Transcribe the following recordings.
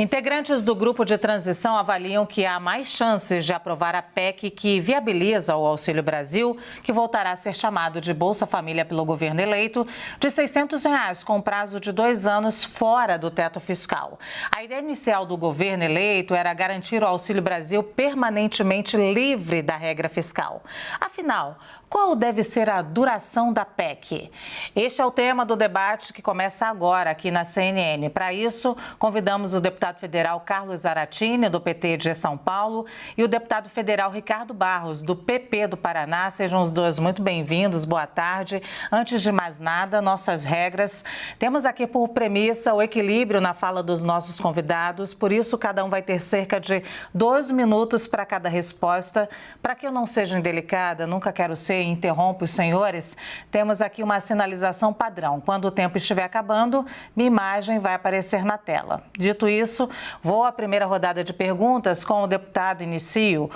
Integrantes do grupo de transição avaliam que há mais chances de aprovar a PEC que viabiliza o Auxílio Brasil, que voltará a ser chamado de Bolsa Família pelo governo eleito, de R$ 600 com prazo de 2 anos fora do teto fiscal. A ideia inicial do governo eleito era garantir o Auxílio Brasil permanentemente livre da regra fiscal. Afinal, qual deve ser a duração da PEC? Este é o tema do debate que começa agora aqui na CNN. Para isso, convidamos o deputado federal Carlos Zaratini, do PT de São Paulo, e o deputado federal Ricardo Barros, do PP do Paraná. Sejam os dois muito bem-vindos, boa tarde. Antes de mais nada, nossas regras. Temos aqui por premissa o equilíbrio na fala dos nossos convidados, por isso cada um vai ter cerca de 2 minutos para cada resposta. Para que eu não seja indelicada, nunca quero ser, interrompo os senhores, temos aqui uma sinalização padrão. Quando o tempo estiver acabando, minha imagem vai aparecer na tela. Dito isso, vou à primeira rodada de perguntas com o deputado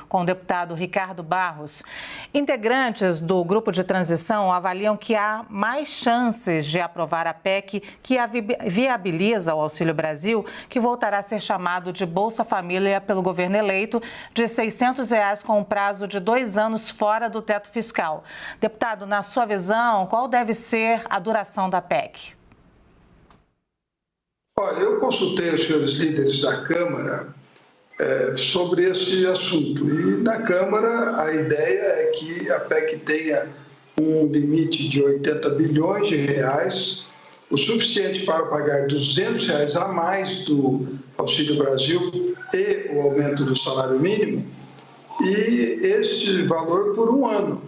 com o deputado Ricardo Barros. Integrantes do grupo de transição avaliam que há mais chances de aprovar a PEC que viabiliza o Auxílio Brasil, que voltará a ser chamado de Bolsa Família pelo governo eleito, de R$ 600 com um prazo de 2 anos fora do teto fiscal. Deputado, na sua visão, qual deve ser a duração da PEC? Olha, eu consultei os senhores líderes da Câmara sobre esse assunto. E na Câmara a ideia é que a PEC tenha um limite de 80 bilhões de reais, o suficiente para pagar R$ 200 a mais do Auxílio Brasil e o aumento do salário mínimo, e este valor por 1 ano.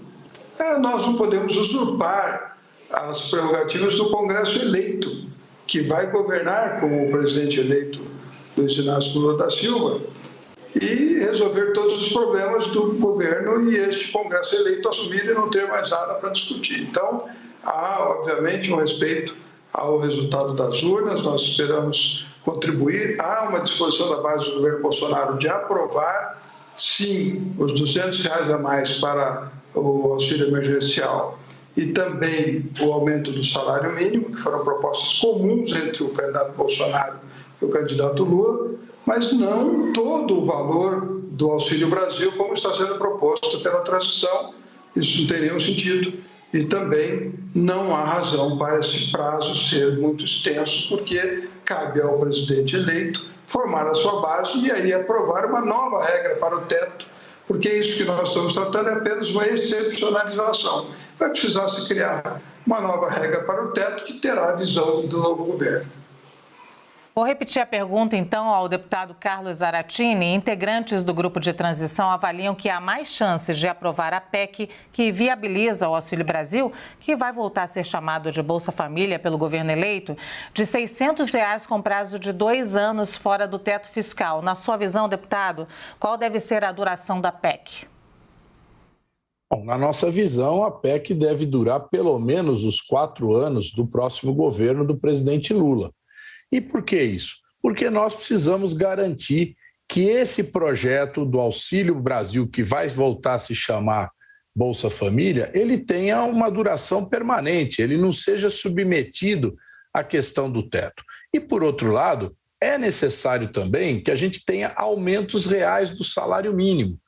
Nós não podemos usurpar as prerrogativas do Congresso eleito, que vai governar como o presidente eleito Luiz Inácio Lula da Silva e resolver todos os problemas do governo e este Congresso eleito assumir e não ter mais nada para discutir. Então, há, obviamente, um respeito ao resultado das urnas, nós esperamos contribuir. Há uma disposição da base do governo Bolsonaro de aprovar, sim, os R$ 200 a mais para o auxílio emergencial e também o aumento do salário mínimo, que foram propostas comuns entre o candidato Bolsonaro e o candidato Lula, mas não todo o valor do Auxílio Brasil, como está sendo proposto pela transição. Isso não tem nenhum sentido. E também não há razão para esse prazo ser muito extenso, porque cabe ao presidente eleito formar a sua base e aí aprovar uma nova regra para o teto, porque isso que nós estamos tratando é apenas uma excepcionalização. Vai precisar se criar uma nova regra para o teto que terá a visão do novo governo. Vou repetir a pergunta, então, ao deputado Carlos Zaratini. Integrantes do grupo de transição avaliam que há mais chances de aprovar a PEC que viabiliza o Auxílio Brasil, que vai voltar a ser chamado de Bolsa Família pelo governo eleito, de R$ 600 com prazo de 2 anos fora do teto fiscal. Na sua visão, deputado, qual deve ser a duração da PEC? Bom, na nossa visão, a PEC deve durar pelo menos os 4 anos do próximo governo do presidente Lula. E por que isso? Porque nós precisamos garantir que esse projeto do Auxílio Brasil, que vai voltar a se chamar Bolsa Família, ele tenha uma duração permanente, ele não seja submetido à questão do teto. E, por outro lado, é necessário também que a gente tenha aumentos reais do salário mínimo.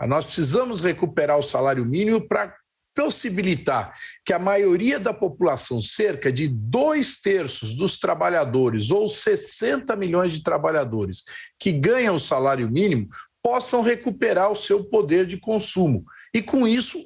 Nós precisamos recuperar o salário mínimo para possibilitar que a maioria da população, cerca de 2/3 dos trabalhadores, ou 60 milhões de trabalhadores que ganham o salário mínimo, possam recuperar o seu poder de consumo e, com isso,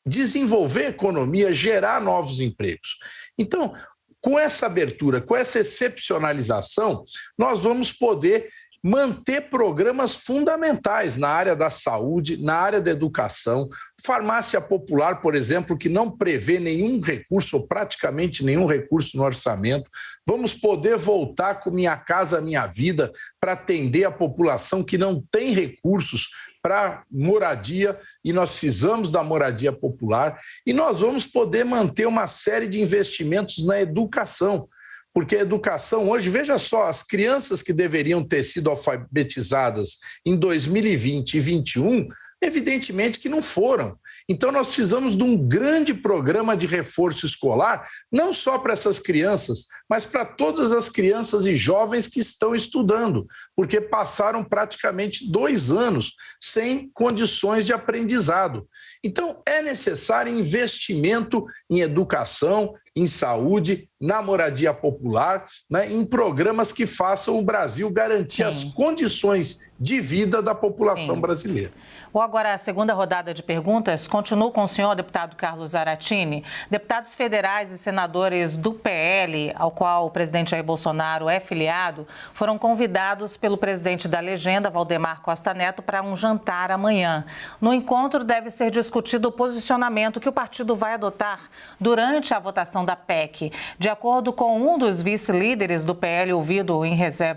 desenvolver a economia, gerar novos empregos. Então, com essa abertura, com essa excepcionalização, nós vamos poder manter programas fundamentais na área da saúde, na área da educação, farmácia popular, por exemplo, que não prevê nenhum recurso ou praticamente nenhum recurso no orçamento. Vamos poder voltar com Minha Casa Minha Vida para atender a população que não tem recursos para moradia, e nós precisamos da moradia popular, e nós vamos poder manter uma série de investimentos na educação. Porque a educação hoje, veja só, as crianças que deveriam ter sido alfabetizadas em 2020 e 2021, evidentemente que não foram. Então, nós precisamos de um grande programa de reforço escolar, não só para essas crianças, mas para todas as crianças e jovens que estão estudando, porque passaram praticamente 2 anos sem condições de aprendizado. Então, é necessário investimento em educação, em saúde, na moradia popular, né, em programas que façam o Brasil garantir as condições de vida da população brasileira. Ou agora, a segunda rodada de perguntas, continuo com o senhor, deputado Carlos Zaratini. Deputados federais e senadores do PL, ao qual o presidente Jair Bolsonaro é filiado, foram convidados pelo presidente da legenda, Valdemar Costa Neto, para um jantar amanhã. No encontro deve ser discutido o posicionamento que o partido vai adotar durante a votação da PEC. De acordo com um dos vice-líderes do PL ouvido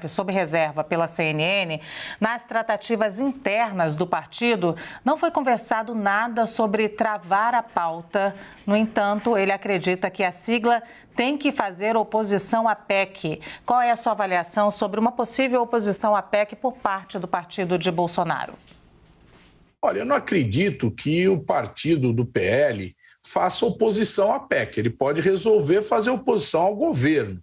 sob reserva pela CNN, nas tratativas internas do partido, não foi conversado nada sobre travar a pauta. No entanto, ele acredita que a sigla tem que fazer oposição à PEC. Qual é a sua avaliação sobre uma possível oposição à PEC por parte do partido de Bolsonaro? Olha, eu não acredito que o partido do PL faça oposição à PEC. Ele pode resolver fazer oposição ao governo.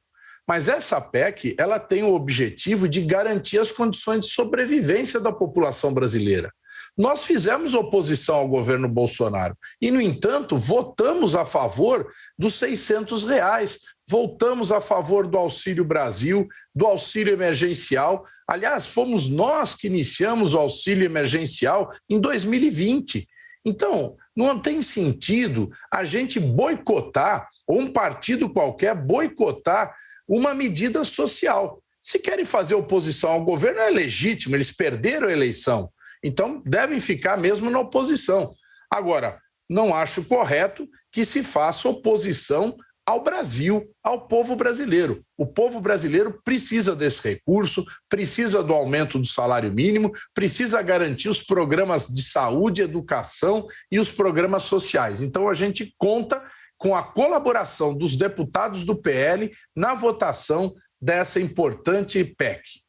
Mas essa PEC, ela tem o objetivo de garantir as condições de sobrevivência da população brasileira. Nós fizemos oposição ao governo Bolsonaro e, no entanto, votamos a favor dos R$600, votamos a favor do Auxílio Brasil, do auxílio emergencial. Aliás, fomos nós que iniciamos o auxílio emergencial em 2020. Então, não tem sentido a gente boicotar, ou um partido qualquer boicotar uma medida social. Se querem fazer oposição ao governo, é legítimo, eles perderam a eleição. Então, devem ficar mesmo na oposição. Agora, não acho correto que se faça oposição ao Brasil, ao povo brasileiro. O povo brasileiro precisa desse recurso, precisa do aumento do salário mínimo, precisa garantir os programas de saúde, educação e os programas sociais. Então, a gente conta com a colaboração dos deputados do PL na votação dessa importante PEC.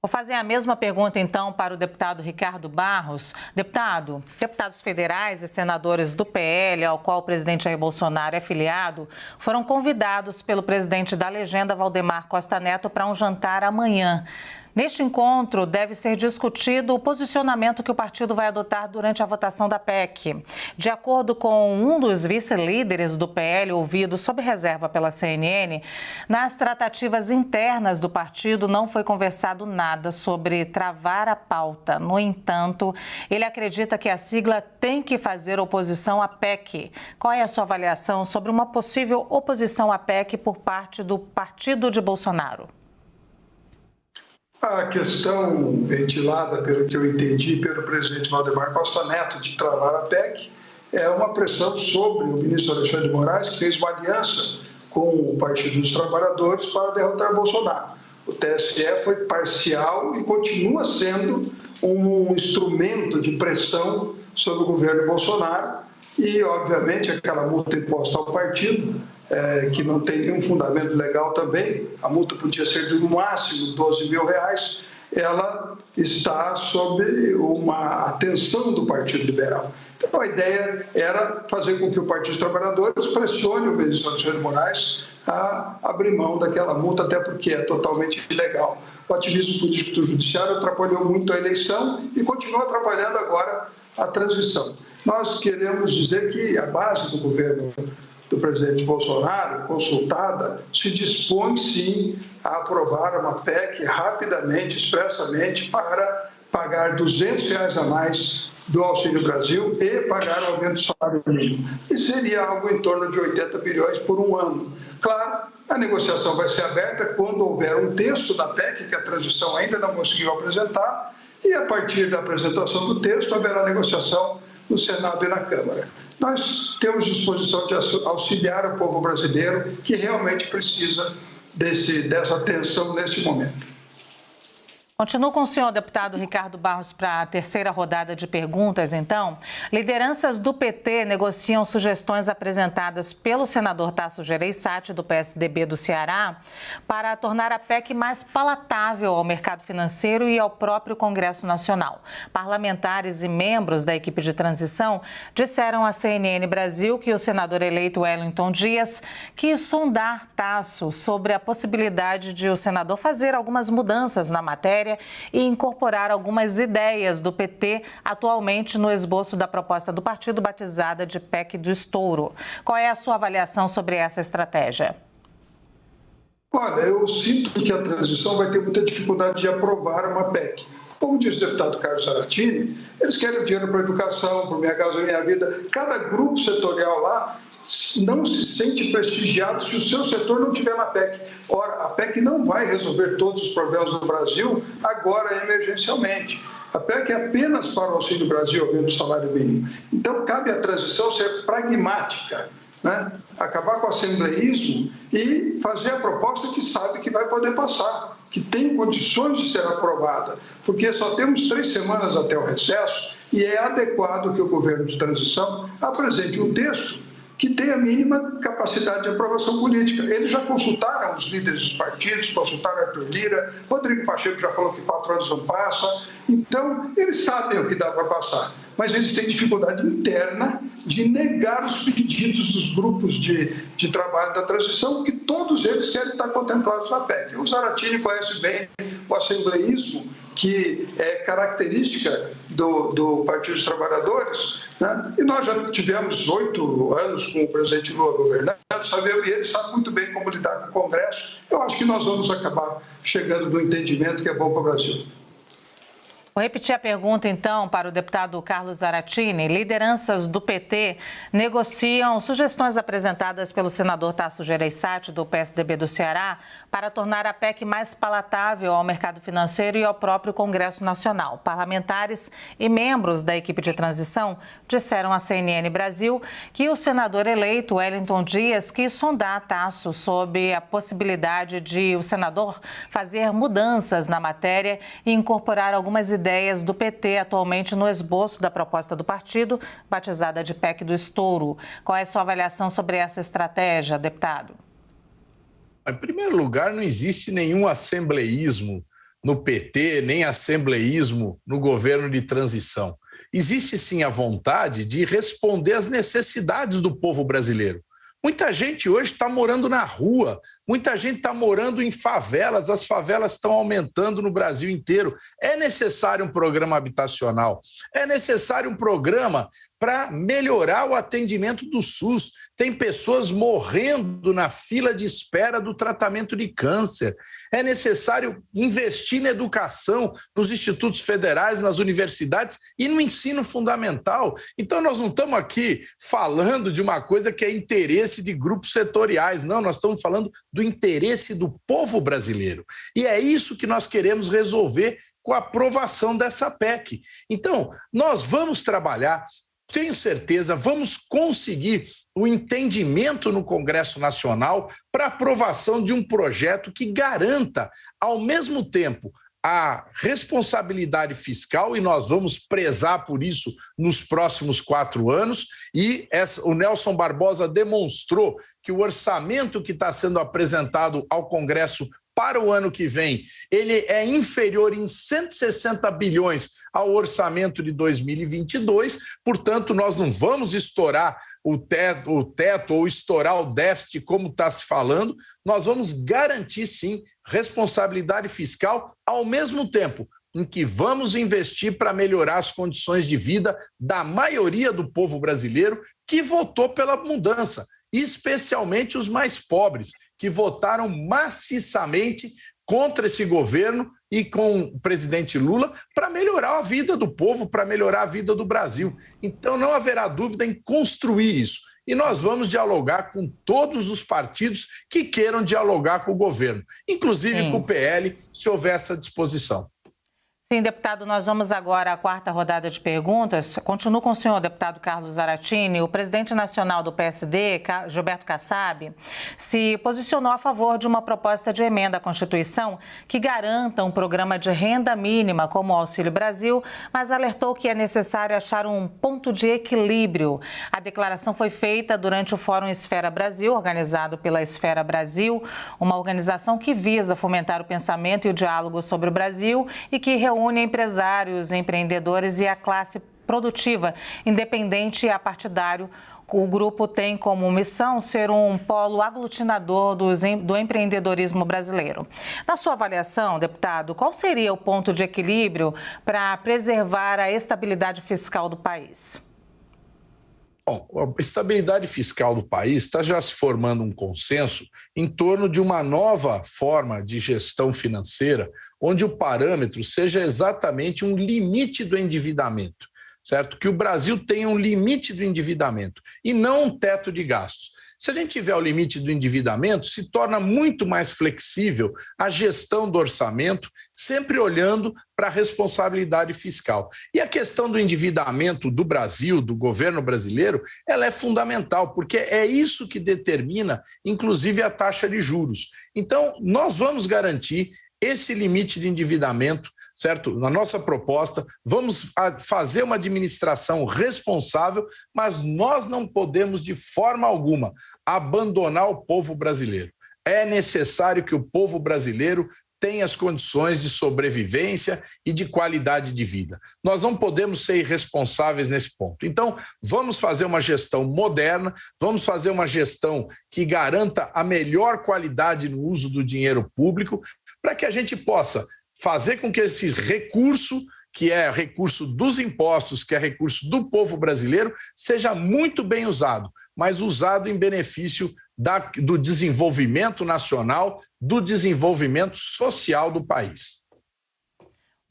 Vou fazer a mesma pergunta, então, para o deputado Ricardo Barros. Deputados federais e senadores do PL, ao qual o presidente Jair Bolsonaro é filiado, foram convidados pelo presidente da legenda, Valdemar Costa Neto, para um jantar amanhã. Neste encontro, deve ser discutido o posicionamento que o partido vai adotar durante a votação da PEC. De acordo com um dos vice-líderes do PL, ouvido sob reserva pela CNN, nas tratativas internas do partido não foi conversado nada sobre travar a pauta. No entanto, ele acredita que a sigla tem que fazer oposição à PEC. Qual é a sua avaliação sobre uma possível oposição à PEC por parte do partido de Bolsonaro? A questão ventilada, pelo que eu entendi, pelo presidente Valdemar Costa Neto de travar a PEC é uma pressão sobre o ministro Alexandre de Moraes, que fez uma aliança com o Partido dos Trabalhadores para derrotar Bolsonaro. O TSE foi parcial e continua sendo um instrumento de pressão sobre o governo Bolsonaro e, obviamente, aquela multa imposta ao partido, que não tem nenhum fundamento legal também, a multa podia ser de no máximo R$12 mil, ela está sob uma atenção do Partido Liberal. Então a ideia era fazer com que o Partido dos Trabalhadores pressione o ministro Alexandre de Moraes a abrir mão daquela multa, até porque é totalmente ilegal. O ativismo político do judiciário atrapalhou muito a eleição e continua atrapalhando agora a transição. Nós queremos dizer que a base do governo do presidente Bolsonaro, consultada, se dispõe, sim, a aprovar uma PEC rapidamente, expressamente, para pagar R$200 a mais do Auxílio Brasil e pagar aumento do salário mínimo. E seria algo em torno de 80 bilhões por um ano. Claro, a negociação vai ser aberta quando houver um texto da PEC, que a transição ainda não conseguiu apresentar, e a partir da apresentação do texto haverá negociação no Senado e na Câmara. Nós temos disposição de auxiliar o povo brasileiro que realmente precisa dessa atenção nesse momento. Continuo com o senhor, deputado Ricardo Barros, para a terceira rodada de perguntas, então. Lideranças do PT negociam sugestões apresentadas pelo senador Tasso Gereissati, do PSDB do Ceará, para tornar a PEC mais palatável ao mercado financeiro e ao próprio Congresso Nacional. Parlamentares e membros da equipe de transição disseram à CNN Brasil que o senador eleito Wellington Dias quis sondar Tasso sobre a possibilidade de o senador fazer algumas mudanças na matéria e incorporar algumas ideias do PT atualmente no esboço da proposta do partido batizada de PEC do Estouro. Qual é a sua avaliação sobre essa estratégia? Olha, eu sinto que a transição vai ter muita dificuldade de aprovar uma PEC. Como disse o deputado Carlos Zaratini, eles querem dinheiro para a educação, para o Minha Casa Minha Vida. Cada grupo setorial lá não se sente prestigiado se o seu setor não tiver na PEC. Ora, a PEC não vai resolver todos os problemas do Brasil agora emergencialmente. A PEC é apenas para o Auxílio Brasil, aumento do salário mínimo. Então, cabe à transição ser pragmática, né? Acabar com o assembleísmo e fazer a proposta que sabe que vai poder passar, que tem condições de ser aprovada, porque só temos 3 semanas até o recesso e é adequado que o governo de transição apresente um texto que tenha a mínima capacidade de aprovação política. Eles já consultaram os líderes dos partidos, consultaram Arthur Lira, Rodrigo Pacheco já falou que 4 anos não passa, então eles sabem o que dá para passar, mas eles têm dificuldade interna de negar os pedidos dos grupos de trabalho da transição, porque todos eles querem estar contemplados na PEC. O Zaratini conhece bem o assembleísmo, que é característica do Partido dos Trabalhadores, né? E nós já tivemos 8 anos com o presidente Lula governando, e ele sabe muito bem como lidar com o Congresso. Eu acho que nós vamos acabar chegando no entendimento que é bom para o Brasil. Vou repetir a pergunta, então, para o deputado Carlos Zaratini. Lideranças do PT negociam sugestões apresentadas pelo senador Tasso Gereissati, do PSDB do Ceará, para tornar a PEC mais palatável ao mercado financeiro e ao próprio Congresso Nacional. Parlamentares e membros da equipe de transição disseram à CNN Brasil que o senador eleito Wellington Dias quis sondar Tasso sobre a possibilidade de o senador fazer mudanças na matéria e incorporar algumas ideias do PT atualmente no esboço da proposta do partido, batizada de PEC do Estouro. Qual é a sua avaliação sobre essa estratégia, deputado? Em primeiro lugar, não existe nenhum assembleísmo no PT, nem assembleísmo no governo de transição. Existe sim a vontade de responder às necessidades do povo brasileiro. Muita gente hoje está morando na rua, muita gente está morando em favelas, as favelas estão aumentando no Brasil inteiro. É necessário um programa habitacional, é necessário um programa para melhorar o atendimento do SUS. Tem pessoas morrendo na fila de espera do tratamento de câncer. É necessário investir na educação, nos institutos federais, nas universidades e no ensino fundamental. Então, nós não estamos aqui falando de uma coisa que é interesse de grupos setoriais. Não, nós estamos falando do interesse do povo brasileiro. E é isso que nós queremos resolver com a aprovação dessa PEC. Então, nós vamos trabalhar, tenho certeza, vamos conseguir o entendimento no Congresso Nacional para aprovação de um projeto que garanta, ao mesmo tempo, a responsabilidade fiscal, e nós vamos prezar por isso nos próximos 4 anos, e o Nelson Barbosa demonstrou que o orçamento que está sendo apresentado ao Congresso para o ano que vem, ele é inferior em 160 bilhões ao orçamento de 2022, portanto, nós não vamos estourar o teto ou estourar o déficit, como está se falando, nós vamos garantir, sim, responsabilidade fiscal, ao mesmo tempo em que vamos investir para melhorar as condições de vida da maioria do povo brasileiro que votou pela mudança, especialmente os mais pobres, que votaram maciçamente contra esse governo e com o presidente Lula para melhorar a vida do povo, para melhorar a vida do Brasil. Então, não haverá dúvida em construir isso. E nós vamos dialogar com todos os partidos que queiram dialogar com o governo, inclusive com o PL, se houver essa disposição. Sim, deputado, nós vamos agora à quarta rodada de perguntas. Continuo com o senhor, deputado Carlos Zaratini. O presidente nacional do PSD, Gilberto Kassab, se posicionou a favor de uma proposta de emenda à Constituição que garanta um programa de renda mínima como o Auxílio Brasil, mas alertou que é necessário achar um ponto de equilíbrio. A declaração foi feita durante o Fórum Esfera Brasil, organizado pela Esfera Brasil, uma organização que visa fomentar o pensamento e o diálogo sobre o Brasil e que reúne empresários, empreendedores e a classe produtiva, independente e apartidário. O grupo tem como missão ser um polo aglutinador do empreendedorismo brasileiro. Na sua avaliação, deputado, qual seria o ponto de equilíbrio para preservar a estabilidade fiscal do país? Bom, a estabilidade fiscal do país está já se formando um consenso em torno de uma nova forma de gestão financeira, onde o parâmetro seja exatamente um limite do endividamento, certo? Que o Brasil tenha um limite do endividamento e não um teto de gastos. Se a gente tiver o limite do endividamento, se torna muito mais flexível a gestão do orçamento, sempre olhando para a responsabilidade fiscal. E a questão do endividamento do Brasil, do governo brasileiro, ela é fundamental, porque é isso que determina, inclusive, a taxa de juros. Então, nós vamos garantir esse limite de endividamento, certo? Na nossa proposta, vamos fazer uma administração responsável, mas nós não podemos, de forma alguma, abandonar o povo brasileiro. É necessário que o povo brasileiro tenha as condições de sobrevivência e de qualidade de vida. Nós não podemos ser irresponsáveis nesse ponto. Então, vamos fazer uma gestão moderna, vamos fazer uma gestão que garanta a melhor qualidade no uso do dinheiro público, para que a gente possa fazer com que esse recurso, que é recurso dos impostos, que é recurso do povo brasileiro, seja muito bem usado, mas usado em benefício do desenvolvimento nacional, do desenvolvimento social do país.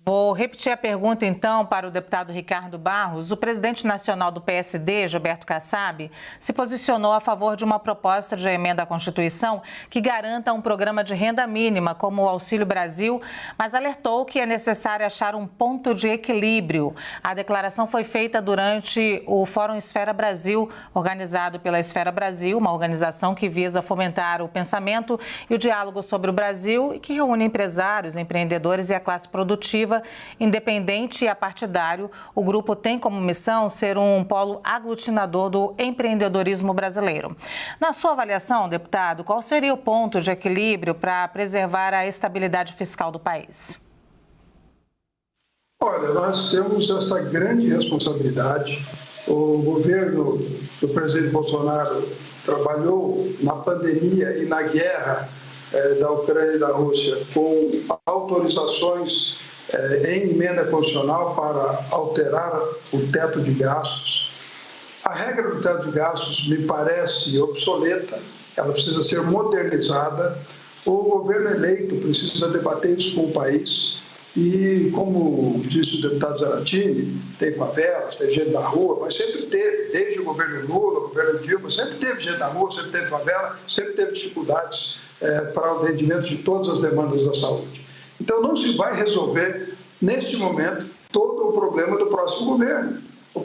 Vou repetir a pergunta, então, para o deputado Ricardo Barros. O presidente nacional do PSD, Gilberto Kassab, se posicionou a favor de uma proposta de emenda à Constituição que garanta um programa de renda mínima, como o Auxílio Brasil, mas alertou que é necessário achar um ponto de equilíbrio. A declaração foi feita durante o Fórum Esfera Brasil, organizado pela Esfera Brasil, uma organização que visa fomentar o pensamento e o diálogo sobre o Brasil e que reúne empresários, empreendedores e a classe produtiva, independente e apartidário. O grupo tem como missão ser um polo aglutinador do empreendedorismo brasileiro. Na sua avaliação, deputado, qual seria o ponto de equilíbrio para preservar a estabilidade fiscal do país? Olha, nós temos essa grande responsabilidade. O governo do presidente Bolsonaro trabalhou na pandemia e na guerra da Ucrânia e da Rússia com autorizações em emenda constitucional para alterar o teto de gastos. A regra do teto de gastos me parece obsoleta, ela precisa ser modernizada. O governo eleito precisa debater isso com o país e, como disse o deputado Zaratini, tem favelas, tem gente na rua, mas sempre teve, desde o governo Lula, o governo Dilma, sempre teve gente na rua, sempre teve favela, sempre teve dificuldades para o atendimento de todas as demandas da saúde. Então, não se vai resolver, neste momento, todo o problema do próximo governo. O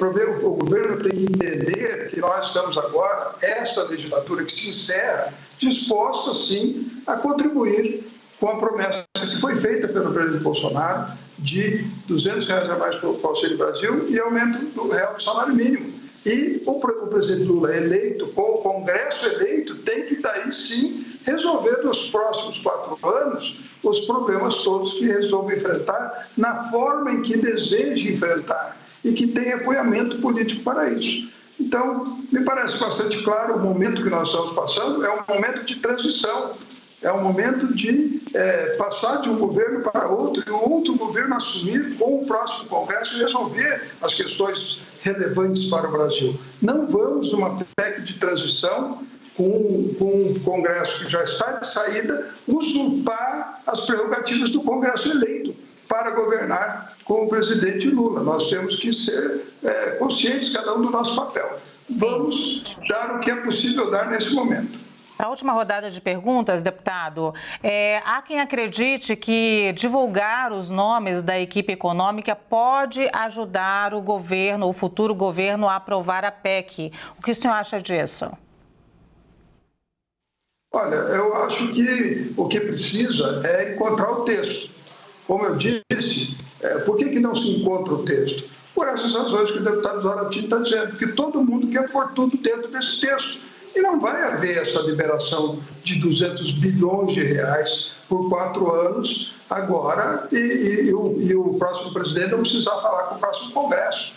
governo tem que entender que nós estamos agora, essa legislatura que se encerra, disposta, sim, a contribuir com a promessa que foi feita pelo presidente Bolsonaro de R$ 200 a mais para o Auxílio Brasil e aumento do real do salário mínimo. E o presidente Lula eleito, com o Congresso eleito, tem que daí sim resolver nos próximos 4 anos os problemas todos que resolve enfrentar na forma em que deseja enfrentar e que tem apoiamento político para isso. Então, me parece bastante claro o momento que nós estamos passando, é um momento de transição, é um momento de passar de um governo para outro e o outro governo assumir com o próximo Congresso e resolver as questões relevantes para o Brasil. Não vamos numa PEC de transição com um Congresso que já está de saída, usurpar as prerrogativas do Congresso eleito para governar com o presidente Lula. Nós temos que ser conscientes, cada um do nosso papel. Vamos dar o que é possível dar nesse momento. Para a última rodada de perguntas, deputado, há quem acredite que divulgar os nomes da equipe econômica pode ajudar o governo, o futuro governo, a aprovar a PEC. O que o senhor acha disso? Olha, eu acho que o que precisa é encontrar o texto. Como eu disse, por que não se encontra o texto? Por essas razões que o deputado Zaratini está dizendo, que todo mundo quer pôr tudo dentro desse texto. E não vai haver essa liberação de 200 bilhões de reais por 4 anos agora e o próximo presidente não precisar falar com o próximo Congresso.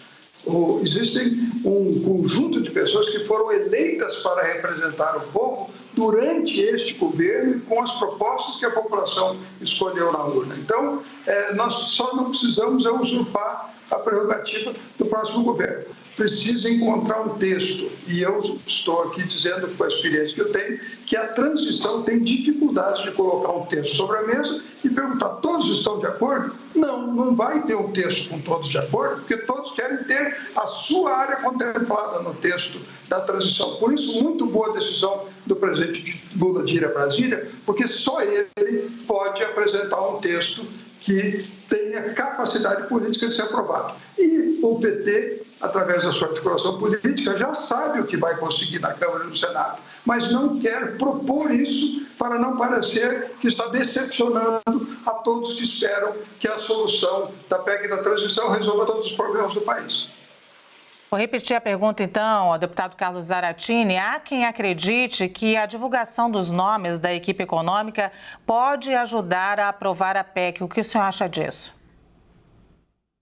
Existem um conjunto de pessoas que foram eleitas para representar o povo durante este governo e com as propostas que a população escolheu na urna. Então, nós só não precisamos usurpar a prerrogativa do próximo governo. Precisa encontrar um texto. E eu estou aqui dizendo, com a experiência que eu tenho, que a transição tem dificuldades de colocar um texto sobre a mesa e perguntar, todos estão de acordo? Não, não vai ter um texto com todos de acordo, porque todos querem ter a sua área contemplada no texto da transição. Por isso, muito boa decisão do presidente Lula de ir a Brasília, porque só ele pode apresentar um texto que tenha capacidade política de ser aprovado. E o PT, através da sua articulação política, já sabe o que vai conseguir na Câmara e no Senado, mas não quer propor isso para não parecer que está decepcionando a todos que esperam que a solução da PEC da transição resolva todos os problemas do país. Vou repetir a pergunta, então, ao deputado Carlos Zaratini. Há quem acredite que a divulgação dos nomes da equipe econômica pode ajudar a aprovar a PEC. O que o senhor acha disso?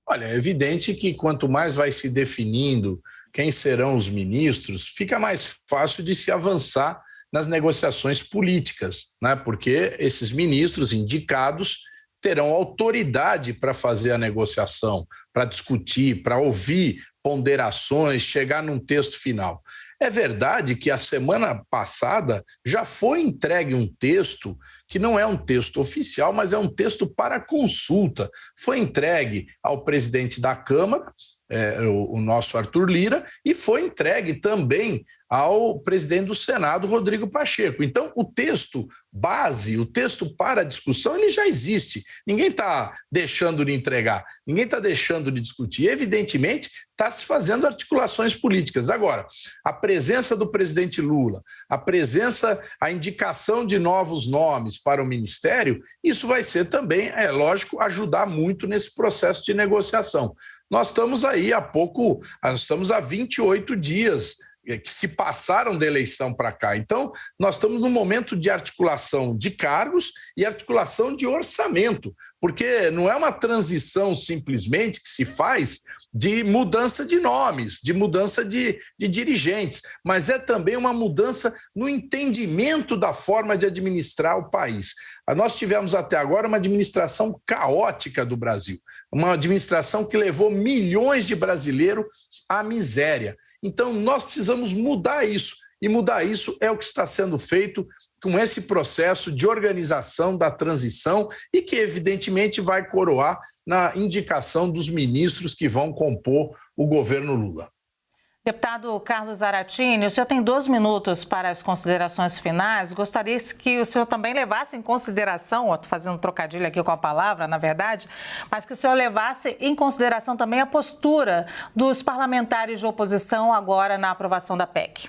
Olha, é evidente que quanto mais vai se definindo quem serão os ministros, fica mais fácil de se avançar nas negociações políticas, né? Porque esses ministros indicados terão autoridade para fazer a negociação, para discutir, para ouvir ponderações, chegar num texto final. É verdade que a semana passada já foi entregue um texto que não é um texto oficial, mas é um texto para consulta. Foi entregue ao presidente da Câmara, o nosso Arthur Lira, e foi entregue também ao presidente do Senado, Rodrigo Pacheco. Então, o texto base, o texto para discussão, ele já existe. Ninguém está deixando de entregar, ninguém está deixando de discutir. Evidentemente, está se fazendo articulações políticas. Agora, a presença do presidente Lula, a indicação de novos nomes para o ministério, isso vai ser também, é lógico, ajudar muito nesse processo de negociação. Nós estamos aí nós estamos há 28 dias que se passaram da eleição para cá. Então, nós estamos num momento de articulação de cargos e articulação de orçamento, porque não é uma transição simplesmente que se faz de mudança de nomes, de mudança de dirigentes, mas é também uma mudança no entendimento da forma de administrar o país. Nós tivemos até agora uma administração caótica do Brasil, uma administração que levou milhões de brasileiros à miséria. Então, nós precisamos mudar isso, e mudar isso é o que está sendo feito com esse processo de organização da transição e que, evidentemente, vai coroar na indicação dos ministros que vão compor o governo Lula. Deputado Carlos Zaratini, o senhor tem 2 minutos para as considerações finais. Gostaria que o senhor também levasse em consideração, estou fazendo um trocadilho aqui com a palavra, na verdade, mas que o senhor levasse em consideração também a postura dos parlamentares de oposição agora na aprovação da PEC.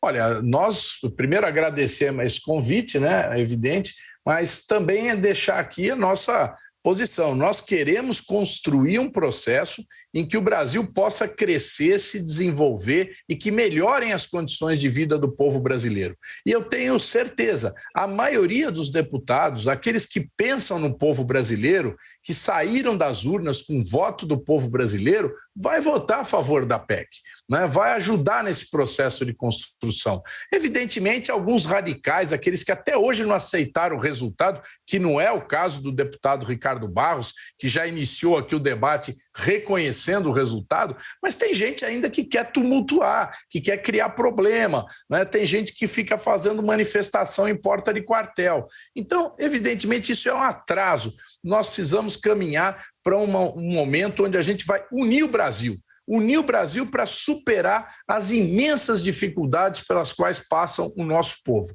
Olha, nós primeiro agradecemos esse convite, né, é evidente, mas também é deixar aqui a nossa posição. Nós queremos construir um processo em que o Brasil possa crescer, se desenvolver e que melhorem as condições de vida do povo brasileiro. E eu tenho certeza, a maioria dos deputados, aqueles que pensam no povo brasileiro, que saíram das urnas com o voto do povo brasileiro, vai votar a favor da PEC, né? Vai ajudar nesse processo de construção. Evidentemente, alguns radicais, aqueles que até hoje não aceitaram o resultado, que não é o caso do deputado Ricardo Barros, que já iniciou aqui o debate reconhecendo o resultado, mas tem gente ainda que quer tumultuar, que quer criar problema, né? Tem gente que fica fazendo manifestação em porta de quartel. Então, evidentemente, isso é um atraso. Nós precisamos caminhar para um momento onde a gente vai unir o Brasil, unir o Brasil para superar as imensas dificuldades pelas quais passam o nosso povo.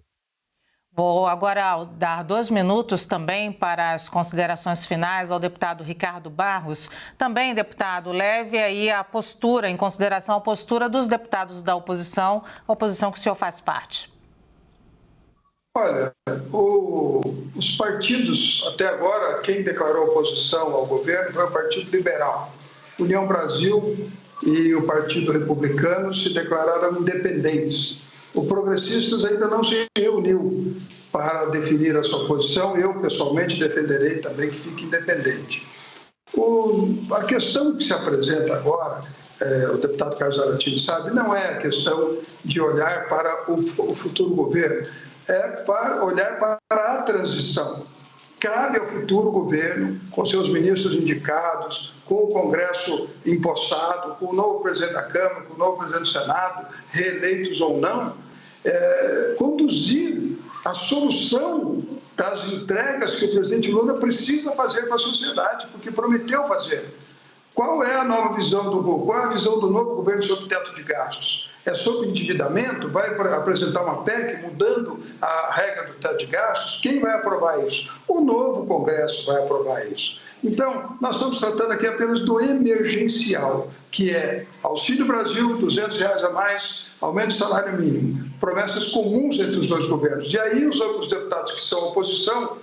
Vou agora dar 2 minutos também para as considerações finais ao deputado Ricardo Barros. Também, deputado, leve aí a postura, em consideração a postura dos deputados da oposição, a oposição que o senhor faz parte. Olha, os partidos, até agora, quem declarou oposição ao governo foi o Partido Liberal. União Brasil e o Partido Republicano se declararam independentes. O Progressistas ainda não se reuniu para definir a sua posição. Eu, pessoalmente, defenderei também que fique independente. A questão que se apresenta agora, o deputado Carlos Zaratini sabe, não é a questão de olhar para o futuro governo, é para olhar para a transição. Cabe ao futuro governo, com seus ministros indicados, com o Congresso empossado, com o novo presidente da Câmara, com o novo presidente do Senado, reeleitos ou não, conduzir a solução das entregas que o presidente Lula precisa fazer para a sociedade, porque prometeu fazer. Qual é a nova visão do governo? Qual é a visão do novo governo sobre o teto de gastos? É sobre endividamento? Vai apresentar uma PEC mudando a regra do teto de gastos? Quem vai aprovar isso? O novo Congresso vai aprovar isso. Então, nós estamos tratando aqui apenas do emergencial, que é Auxílio Brasil, R$200 a mais, aumento do salário mínimo, promessas comuns entre os dois governos. E aí os deputados que são oposição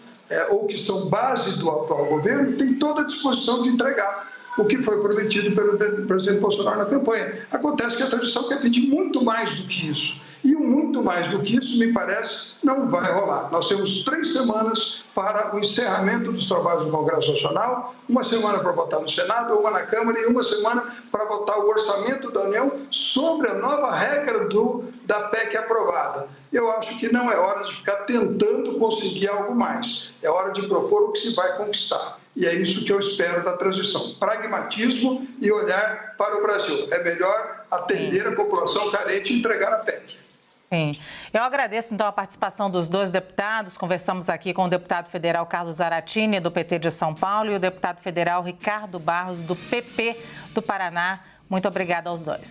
ou que são base do atual governo têm toda a disposição de entregar o que foi prometido pelo presidente Bolsonaro na campanha. Acontece que a tradição quer pedir muito mais do que isso. E o muito mais do que isso, me parece, não vai rolar. Nós temos 3 semanas para o encerramento dos trabalhos do Congresso Nacional, 1 semana para votar no Senado, 1 na Câmara e 1 semana para votar o orçamento da União sobre a nova regra da PEC aprovada. Eu acho que não é hora de ficar tentando conseguir algo mais. É hora de propor o que se vai conquistar. E é isso que eu espero da transição. Pragmatismo e olhar para o Brasil. É melhor atender a população carente e entregar a PEC. Sim. Eu agradeço, então, a participação dos 2 deputados. Conversamos aqui com o deputado federal Carlos Zaratini, do PT de São Paulo, e o deputado federal Ricardo Barros, do PP do Paraná. Muito obrigada aos 2.